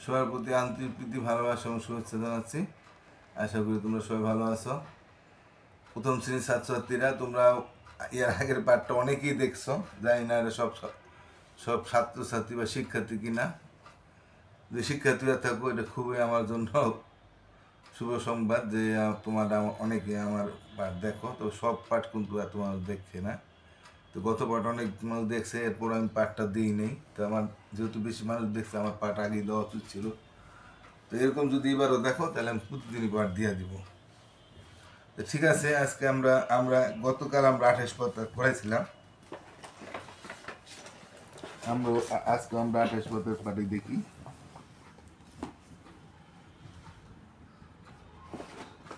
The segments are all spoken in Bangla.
সবার প্রতি আন্তরিক প্রীতি ভালোবাসা এবং শুভেচ্ছা জানাচ্ছি। আশা করি তোমরা সবাই ভালো আছো। প্রথম শ্রেণীর ছাত্রছাত্রীরা, তোমরা এর আগের পাঠটা অনেকেই দেখছো, জানি না এটা সব সব ছাত্রছাত্রী বা শিক্ষার্থী কিনা। যদি শিক্ষার্থীরা থাকো, এটা খুবই আমার জন্য শুভ সংবাদ যে তোমরা অনেকে আমার পাঠ দেখো। তো সব পাঠ কিন্তু এত মানুষ দেখছে না। তো গত পাঠ অনেক মানুষ দেখছে, এরপর আমি পাঠটা দিই নেই। তো আমার যেহেতু বেশি মানুষ দেখছে, আমার পাঠ আগেই দেওয়া উচিত ছিল। তো এরকম যদি এবারও দেখো, তাহলে আমি প্রতিদিনই পাঠ দিয়ে দিব। তো ঠিক আছে, আজকে আমরা গতকাল আমরা 28 পত্র পড়াইছিলাম। আজকে আমরা 28 পত্রের পাঠে দেখি।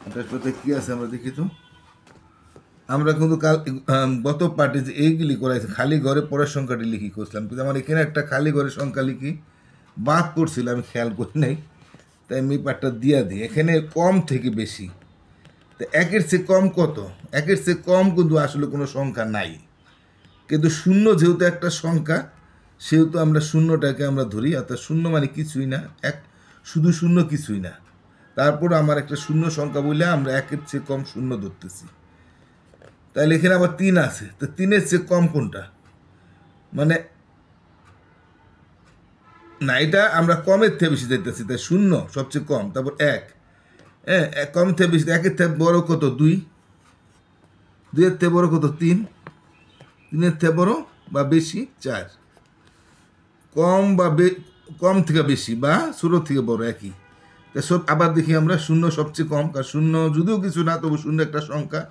28 পত্রে কি আছে আমরা দেখি। তো আমরা কিন্তু কাল গত পার্টি যে এইগুলি করাইছে, খালি ঘরে পড়ার সংখ্যাটি লিখি করছিলাম, কিন্তু আমার এখানে একটা খালি ঘরের সংখ্যা লিখি বাদ পড়ছিল, আমি খেয়াল করি নাই, তাই আমি পাঠটা দিয়া দিই। এখানে কম থেকে বেশি, তো একের চেয়ে কম কত? একের চেয়ে কম কিন্তু আসলে কোনো সংখ্যা নাই, কিন্তু শূন্য যেহেতু একটা সংখ্যা, সেহেতু আমরা শূন্যটাকে আমরা ধরি, অর্থাৎ শূন্য মানে কিছুই না, এক শুধু শূন্য কিছুই না। তারপর আমার একটা শূন্য সংখ্যা বলে আমরা একের চেয়ে কম শূন্য ধরতেছি। তাহলে এখানে আবার 3 আছে, তো 3-এর চেয়ে কম কোনটা? মানে না, এটা আমরা কমের থেকে বেশি দেখতেছি, তাই শূন্য সবচেয়ে কম, তারপর 1, হ্যাঁ, কম থেকে বেশি, 1-এর থেকে বড় কত? 2, 2-এর থেকে বড় কত? 3, 3-এর থেকে বড় বা বেশি 4, কম বা কম থেকে বেশি বা ছোট থেকে বড় একই। তা সব আবার দেখি আমরা, শূন্য সবচেয়ে কম, কারণ শূন্য যদিও কিছু না, তবু শূন্য একটা সংখ্যা,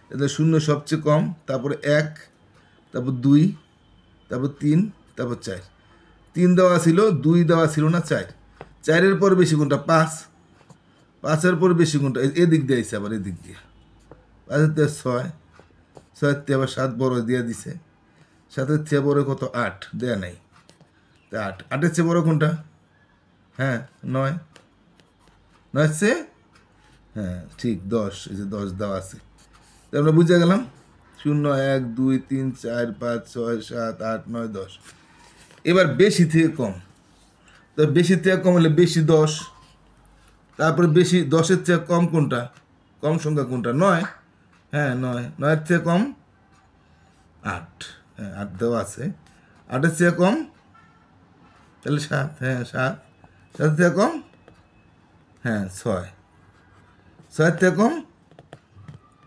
তাহলে শূন্য সবচেয়ে কম, তারপরে 1, তারপর 2, তারপর 3, তারপর 4। 3 দেওয়া ছিল, 2 দেওয়া ছিল না, 4। 4-এর পর বেশি কোনটা? 5। 5-এর পর বেশি কোনটা? এদিক দিয়ে আইসে, আবার এদিক দিয়ে 5-এর থেকে 6, 6-এর থেকে আবার 7 বড় দিয়ে দিছে, 7-এর থেকে বড় কত? 8 দেয়া নাই, তা 8। 8-এর চেয়ে বড় কোনটা? হ্যাঁ, 9। 9-এর চেয়ে, হ্যাঁ ঠিক, 10। এই যে 10 দেওয়া আছে, তো আমরা বুঝে গেলাম 0, 1, 2, 3, 4, 5, 6, 7, 8, 9, 10। এবার বেশি থেকে কম, তো বেশি থেকে কম হলে বেশি 10, তারপরে বেশি 10-এর থেকে কম কোনটা? কম সংখ্যা কোনটা? 9। হ্যাঁ 9। 9-এর থেকে কম 8, হ্যাঁ 8 দেওয়া আছে। 8-এর থেকে কম তাহলে 7, হ্যাঁ 7। 7-এর থেকে কম, হ্যাঁ 6। 6-এর থেকে কম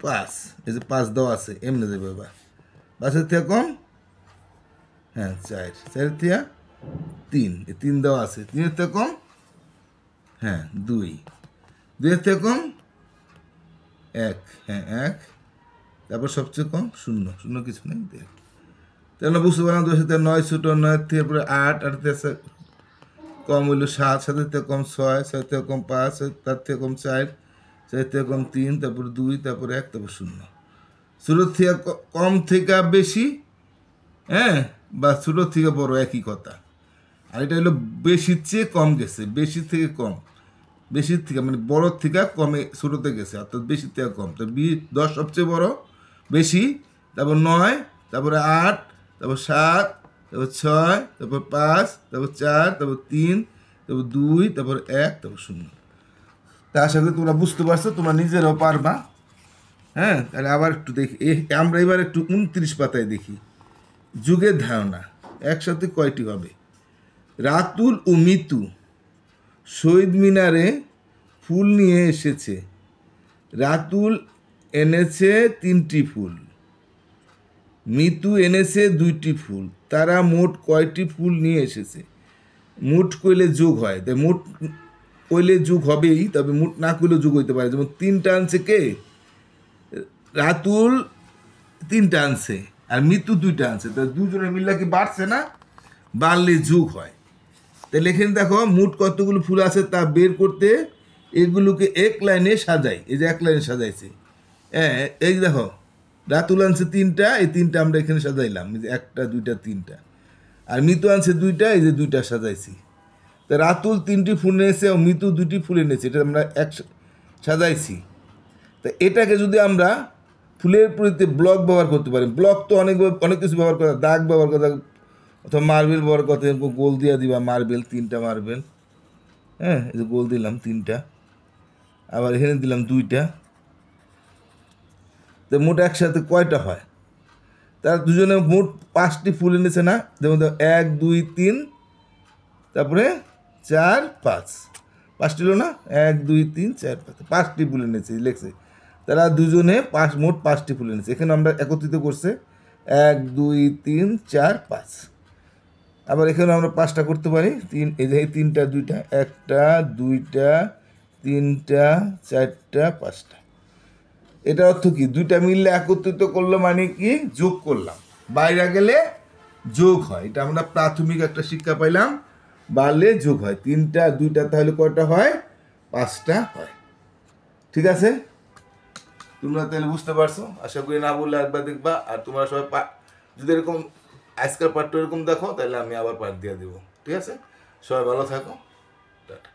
5, এই যে 5 দেওয়া আছে, এমনি দেবে। এবার 5-এর থেকে কম, হ্যাঁ 4। 4-এর থেকে 3, এই 3 দেওয়া আছে। 3-এর থেকে কম, হ্যাঁ 2। 2-এর থেকে কম 1, হ্যাঁ 1। তারপর সবচেয়ে কম 0, 0 কিছু নেই, দেখ। তাহলে বুঝতে পারলাম 10-এর থেকে 9 ছোটো, 9-এর থেকে পরে 8, 8-এর থেকে কম হইলো 7, 7-এর থেকে কম 6, 6-এর থেকে কম 5, তার থেকে কম 4, 4-এর থেকে কম 3, তারপর 2, তারপর 1, তারপর 0। ছোটোর থেকে কম থেকে বেশি, হ্যাঁ, বা ছোটোর থেকে বড়, একই কথা। আর এটা হলো বেশির চেয়ে কম গেছে, বেশি থেকে কম, বেশির থেকে মানে বড় থেকে কমে ছোটোতে গেছে, অর্থাৎ বেশির থেকে কম। তো 10 সবচেয়ে বড়, বেশি, তারপর 9, তারপরে 8, তারপর 7, তারপর 6, তারপর 5, তারপর 4, তারপর 3, তারপর 2, তারপর 1, তারপর 0। তা আশা করি তোমরা বুঝতে পারছো, তোমরা নিজেরাও পারবা। হ্যাঁ, তাহলে আবার একটু দেখি, আমরা এবার একটু 29 পাতায় দেখি। যুগের ধারণা একসাথে কয়টি হবে? রাতুল ও মিতু শহীদ মিনারে ফুল নিয়ে এসেছে। রাতুল এনেছে 3টি ফুল, মিতু এনেছে 2টি ফুল, তারা মোট কয়টি ফুল নিয়ে এসেছে? মোট কইলে যোগ হয়, তাই মোট কইলে যোগ হবেই, তবে মোট না কইলে যোগ হইতে পারে। যেমন 3টা আনছে কে? রাতুল 3টা আনছে, আর মিতু 2টা আনছে, তো দুজনে মিললে কি বাড়ছে না? বাড়লে যোগ হয়। তাহলে এখানে দেখো মোট কতগুলো ফুল আছে তা বের করতে এগুলোকে এক লাইনে সাজাই। এই যে এক লাইনে সাজাইছে, হ্যাঁ এই যে দেখো, রাতুল আনছে 3টা, এই 3টা আমরা এখানে সাজাইলাম, এই যে 1টা 2টা 3টা। আর মিতু আনছে 2টা, এই যে 2টা সাজাইছি। তা রাতুল 3টি ফুল এনেছে ও মিতু 2টি ফুল এনেছে, এটা আমরা এক সাজাইছি। তা এটাকে যদি আমরা ফুলের প্রতি ব্লক ব্যবহার করতে পারি, ব্লক তো অনেক কিছু ব্যবহার করা, দাগ ব্যবহার করা, অথবা মার্বেল ব্যবহার করতে, গোল দিয়ে দিবা মার্বেল, 3টা মার্বেল, হ্যাঁ, এই যে গোল দিলাম 3টা, আবার এখানে দিলাম 2টা, তো মোট একসাথে কয়টা হয়? তারা দুজনে মোট 5টি ফুল এনেছে না? যেমন 1 2 3, তারপরে 4 5, 5টি হলো না? 1 2 3 4 5, 5টি ফুল এনেছে লেখছে। তারা দুজনে মোট 5টি ফুল এনেছে। এখানে আমরা একত্রিত করছে 1 2 3 4 5। আবার এখানে আমরা 5টা করতে পারি। এই যে 3টা 2টা, 1টা 2টা 3টা 4টা 5টা। এটার অর্থ কি? 2টা মিললে একত্রিত করলো মানে কি? যোগ করলাম। বাইরে গেলে যোগ হয়। এটা আমরা প্রাথমিক একটা শিক্ষা পাইলাম, বাড়লে যোগ হয়। 3টা 2টা তাহলে কয়টা হয়? 5টা হয়। ঠিক আছে, তোমরা তাহলে বুঝতে পারছো? আশা করি না বললে একবার দেখবা। আর তোমরা সবাই যদি এরকম আজকের পার্টটা এরকম দেখো, তাহলে আমি আবার পার্ট দিয়ে দেবো। ঠিক আছে, সবাই ভালো থাকো, টাটা।